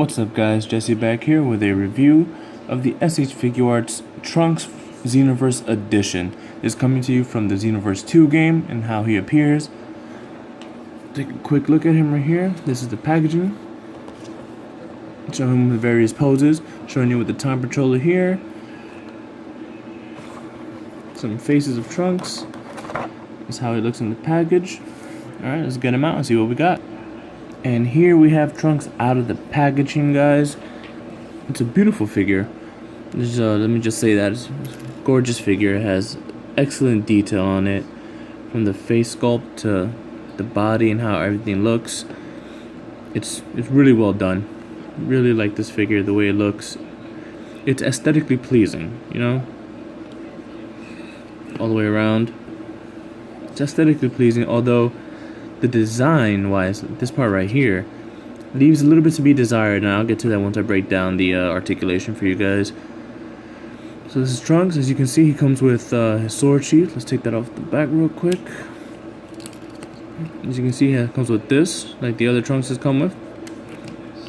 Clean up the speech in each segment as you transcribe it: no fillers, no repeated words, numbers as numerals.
What's up guys, Jesse back here with a review of the SH Figuarts Trunks Xenoverse Edition. It's coming to you from the Xenoverse 2 game and how he appears. Take a quick look at him right here. This is the packaging. Showing him the various poses, showing you with the time controller here. Some faces of Trunks. This is how he looks in the package. Alright, let's get him out and see what we got. And here we have Trunks out of the packaging, guys. It's a beautiful figure. Let me just say that it's a gorgeous figure. It has excellent detail on it, from the face sculpt to the body and how everything looks. It's really well done. Really like this figure, the way it looks. It's aesthetically pleasing, you know, all the way around. It's aesthetically pleasing, although the design wise, this part right here leaves a little bit to be desired, and I'll get to that once I break down the articulation for you guys. So this is Trunks. As you can see, he comes with his sword sheath. Let's take that off the back real quick. As you can see, it comes with this, like the other Trunks has come with.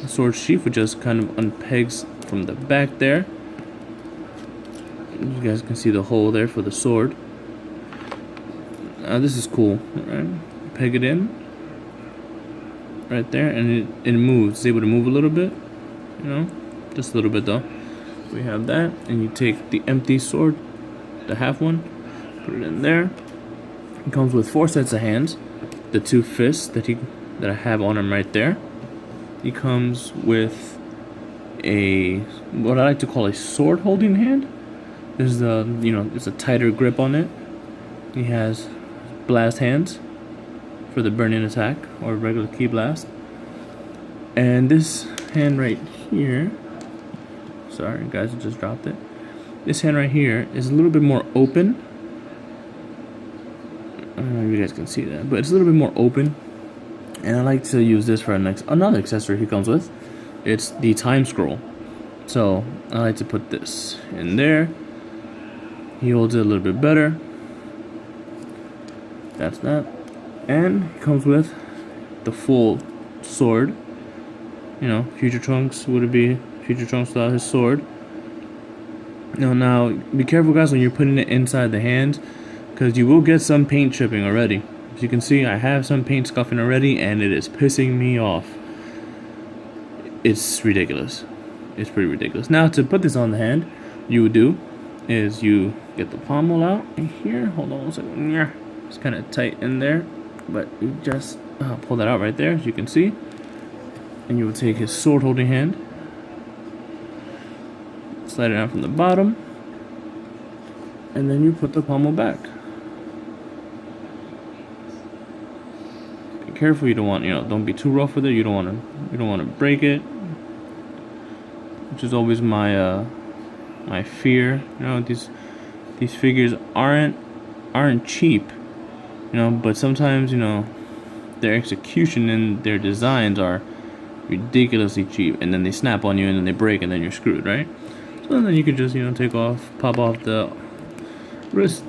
The sword sheath, which just kind of unpegs from the back there. You guys can see the hole there for the sword. This is cool, right? Peg it in right there, and it moves. It's able to move a little bit, you know, just a little bit though. We have that, and you take the empty sword, the half one, put it in there. It comes with 4 sets of hands, the 2 fists that I have on him right there. He comes with what I like to call a sword holding hand. There's it's a tighter grip on it. He has blast hands for the burn-in attack or regular ki blast. And this hand right here, sorry guys, I just dropped it. This hand right here is a little bit more open. I don't know if you guys can see that, but it's a little bit more open. And I like to use this for another accessory he comes with. It's the time scroll. So I like to put this in there. He holds it a little bit better. That's that. And he comes with the full sword. You know, Future Trunks would it be Future Trunks without his sword. Now be careful guys when you're putting it inside the hands, because you will get some paint chipping already. As you can see, I have some paint scuffing already, and it is pissing me off. It's ridiculous. It's pretty ridiculous. Now to put this on the hand, you would do is you get the pommel out in here. Hold on 1 second. It's kind of tight in there, but you just pull that out right there, as you can see. And you would take his sword holding hand, slide it out from the bottom, and then you put the pommel back. Be careful, you don't want, don't be too rough with it. You don't want to break it, which is always my my fear. These figures aren't cheap, but sometimes their execution and their designs are ridiculously cheap, and then they snap on you and then they break, and then you're screwed, right? So then you could just pop off the wrist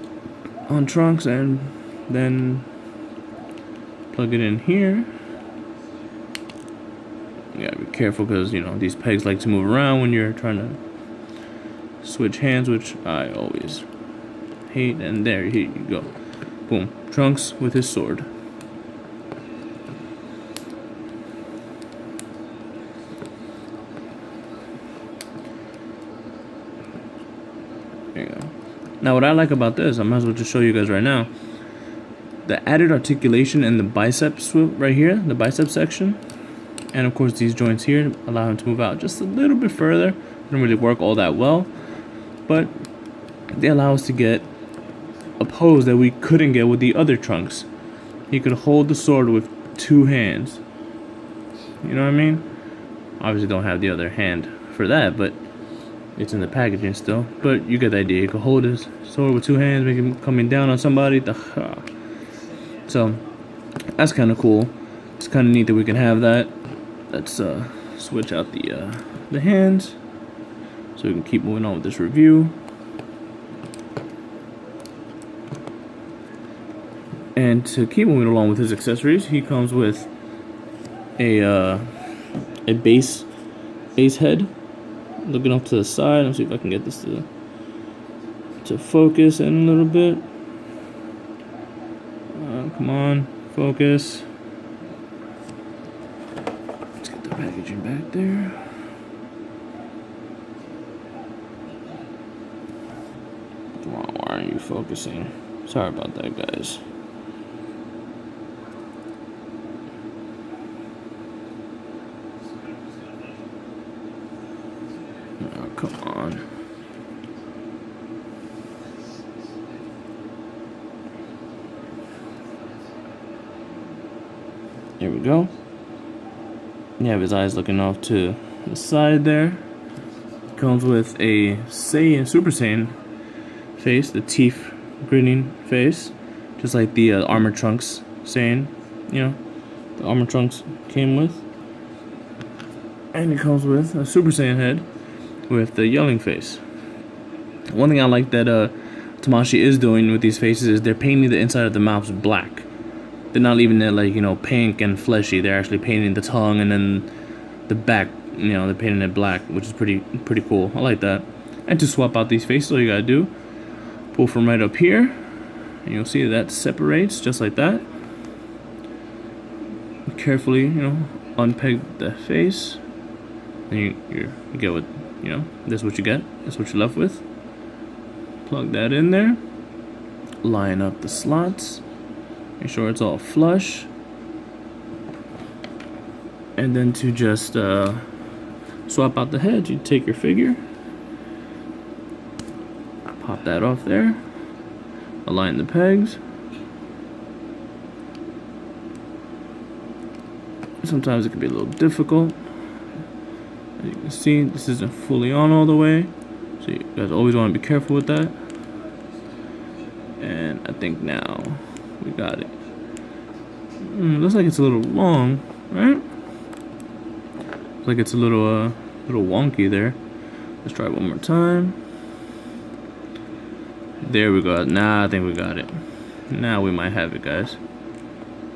on Trunks and then plug it in here. You gotta be careful because these pegs like to move around when you're trying to switch hands, which I always hate. And here you go, boom, Trunks with his sword. There you go. Now what I like about this, I might as well just show you guys right now, the added articulation in the bicep swoop right here, the bicep section, and of course these joints here allow him to move out just a little bit further. They don't really work all that well, but they allow us to get a pose that we couldn't get with the other Trunks. He could hold the sword with 2 hands. You know what I mean? Obviously don't have the other hand for that, but it's in the packaging still. But you get the idea. He could hold his sword with 2 hands, make him coming down on somebody. So that's kind of cool. It's kind of neat that we can have that. Let's switch out the hands so we can keep moving on with this review. And to keep moving along with his accessories, he comes with a base Ace head looking off to the side. Let's see if I can get this to focus in a little bit. Come on, focus. Let's get the packaging back there. Come on, why aren't you focusing? Sorry about that, guys. Oh, come on. Here we go. You have his eyes looking off to the side there. Comes with a Super Saiyan face, the teeth grinning face, just like the Armor Trunks Saiyan, the Armor Trunks came with. And it comes with a Super Saiyan head with the yelling face. One thing I like that Tamashii is doing with these faces is they're painting the inside of the mouths black. They're not leaving it like, pink and fleshy. They're actually painting the tongue and then the back, they're painting it black, which is pretty cool. I like that. And to swap out these faces, all you gotta do, pull from right up here, and you'll see that separates just like that. Carefully, unpeg the face, and you get what, this is what you get. That's what you're left with. Plug that in there. Line up the slots. Make sure it's all flush. And then to just swap out the head, you take your figure, pop that off there, align the pegs. Sometimes it can be a little difficult. As you can see, this isn't fully on all the way, so you guys always want to be careful with that. And I think now we got it. Looks like it's a little long, right? Looks like it's a little wonky there. Let's try it one more time. There we go. Nah, I think we got it. Now we might have it, guys.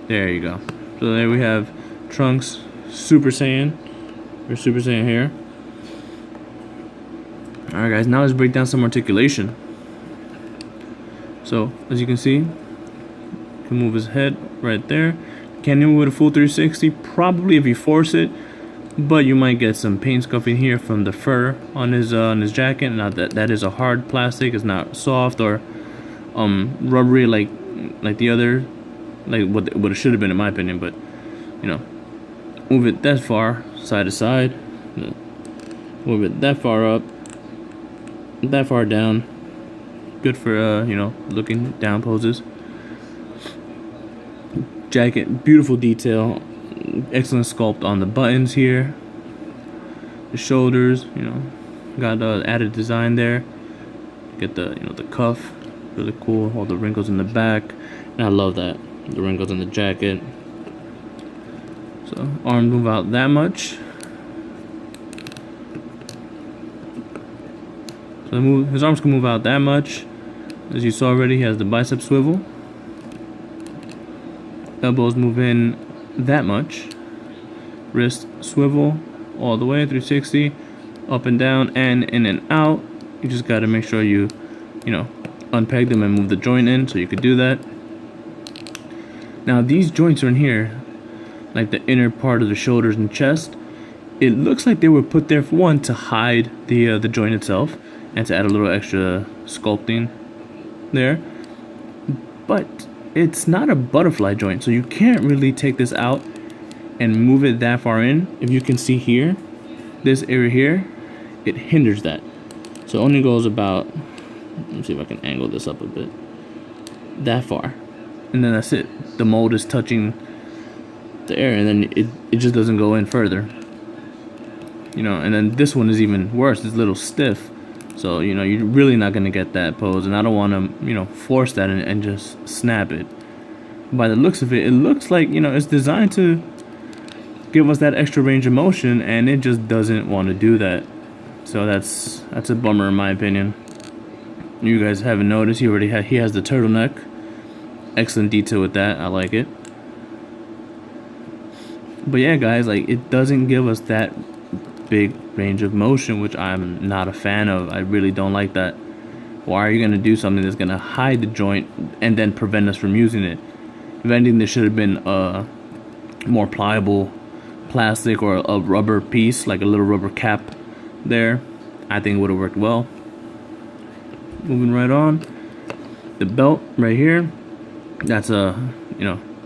There you go. So there we have Trunks Super Saiyan, or Super Saiyan here. Alright guys, now let's break down some articulation. So, as you can see, you can move his head right there. Can you move with a full 360? Probably if you force it, but you might get some paint scuffing here from the fur on his jacket. Now that is a hard plastic, it's not soft or rubbery like the other, like what it should have been in my opinion. But move it that far side to side, move it that far up, that far down. Good for looking down poses. Jacket, beautiful detail, excellent sculpt on the buttons here, the shoulders, got added design there. Get the the cuff, really cool. All the wrinkles in the back, and I love that, the wrinkles in the jacket. So arms move out that much. So his arms can move out that much. As you saw already, he has the bicep swivel. Elbows move in that much. Wrist swivel all the way 360, up and down and in and out. You just got to make sure you unpeg them and move the joint in, so you could do that. Now these joints are in here, like the inner part of the shoulders and chest. It looks like they were put there for one to hide the joint itself and to add a little extra sculpting there, but it's not a butterfly joint, so you can't really take this out and move it that far in. If you can see here, this area here, it hinders that, so it only goes about, let me see if I can angle this up a bit, that far, and then that's it. The mold is touching the area, and then it just doesn't go in further, and then this one is even worse. It's a little stiff, so you're really not going to get that pose, and I don't want to force that and just snap it. By the looks of it, it looks like it's designed to give us that extra range of motion, and it just doesn't want to do that. So that's a bummer in my opinion. You guys haven't noticed, he has the turtleneck. Excellent detail with that, I like it. But yeah guys, like, it doesn't give us that big range of motion, which I'm not a fan of. I really don't like that. Why are you going to do something that's going to hide the joint and then prevent us from using it? If anything, there should have been a more pliable plastic or a rubber piece, like a little rubber cap there. I think it would have worked well. Moving right on, the belt right here, that's a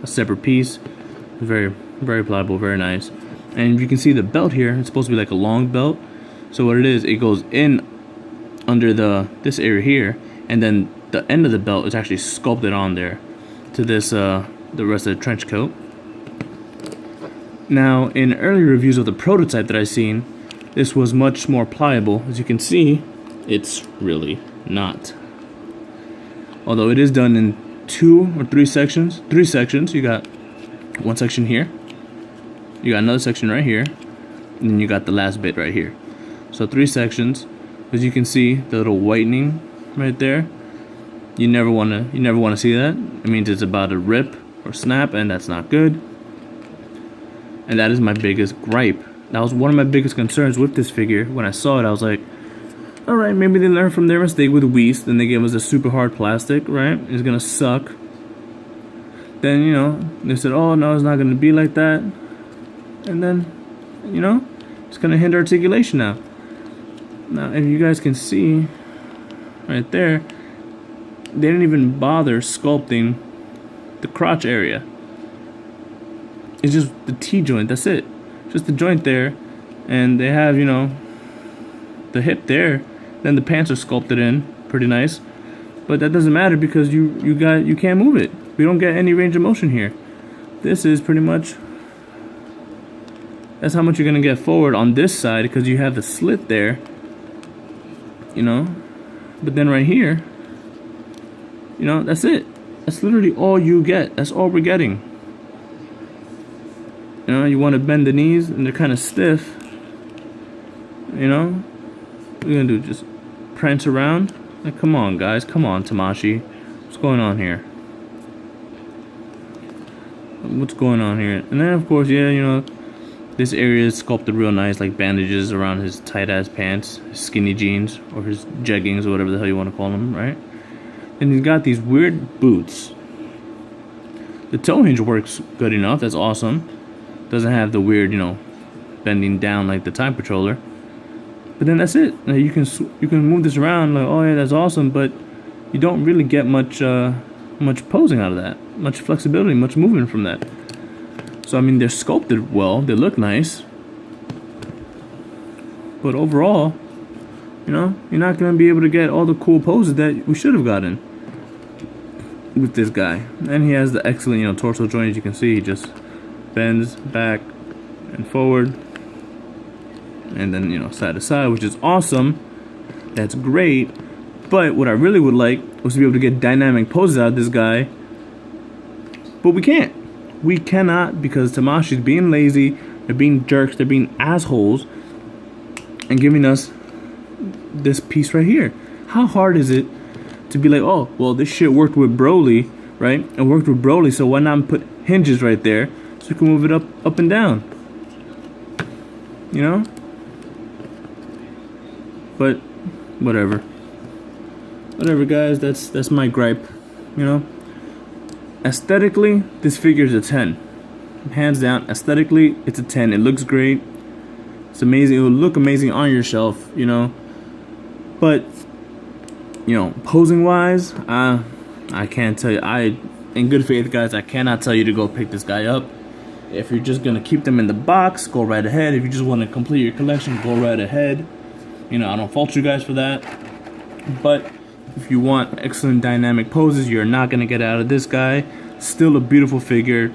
separate piece. Very, very pliable, very nice. And you can see the belt here, it's supposed to be like a long belt. So what it is, it goes in under this area here, and then the end of the belt is actually sculpted on there to this the rest of the trench coat. Now, in early reviews of the prototype that I've seen, this was much more pliable. As you can see, it's really not. Although it is done in 2 or 3 sections. 3 sections. You got one section here, you got another section right here, and then you got the last bit right here. So 3 sections. As you can see, the little whitening right there, you never want to see that. It means it's about to rip or snap, and that's not good. And that is my biggest gripe. That was one of my biggest concerns with this figure. When I saw it, I was like, alright, maybe they learned from their mistake with Whist, and they gave us a super hard plastic, right? It's gonna suck. Then, they said, oh no, it's not gonna be like that. And then, it's gonna hinder articulation now. Now, if you guys can see, right there, they didn't even bother sculpting the crotch area. It's just the T-joint, that's it. Just the joint there, and they have, the hip there. Then the pants are sculpted in, pretty nice. But that doesn't matter because you can't move it. We don't get any range of motion here. This is pretty much, that's how much you're gonna get forward on this side because you have the slit there. But then right here, that's it. That's literally all you get. That's all we're getting. You want to bend the knees and they're kind of stiff. What we're gonna do, just prance around. Like, come on guys, come on Tamashii, what's going on here? What's going on here? And then of course, this area is sculpted real nice, like bandages around his tight ass pants, his skinny jeans, or his jeggings, or whatever the hell you want to call them, right? And he's got these weird boots. The toe hinge works good enough, that's awesome. Doesn't have the weird, bending down like the Time Patroller. But then that's it. You can move this around like, oh yeah, that's awesome, but you don't really get much posing out of that, much flexibility, much movement from that. So I mean, they're sculpted well, they look nice, but overall, you're not gonna be able to get all the cool poses that we should have gotten with this guy. And he has the excellent, torso joint. As you can see, he just bends back and forward, and then side to side, which is awesome. That's great. But what I really would like was to be able to get dynamic poses out of this guy, but we can't. We cannot, because Tamashii's being lazy, they're being jerks, they're being assholes, and giving us this piece right here. How hard is it to be like, oh, well, this shit worked with Broly, right? It worked with Broly, so why not put hinges right there so you can move it up and down? But whatever. Whatever, guys, that's my gripe. Aesthetically, this figure is a 10. Hands down, aesthetically, it's a 10. It looks great. It's amazing. It will look amazing on your shelf, But, posing wise, I can't tell you. In good faith, guys, I cannot tell you to go pick this guy up. If you're just gonna keep them in the box, go right ahead. If you just want to complete your collection, go right ahead. I don't fault you guys for that. But if you want excellent dynamic poses, you're not gonna get out of this guy. Still a beautiful figure.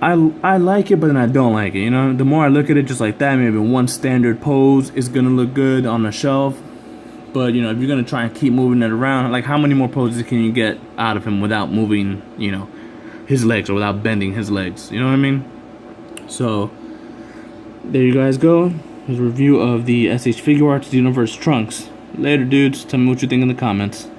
I like it, but then I don't like it. The more I look at it just like that, maybe one standard pose is gonna look good on the shelf. But if you're gonna try and keep moving it around, like, how many more poses can you get out of him without moving, his legs, or without bending his legs? You know what I mean? So there you guys go. Here's a review of the SH Figuarts Xenoverse Trunks. Later, dudes. Tell me what you think in the comments.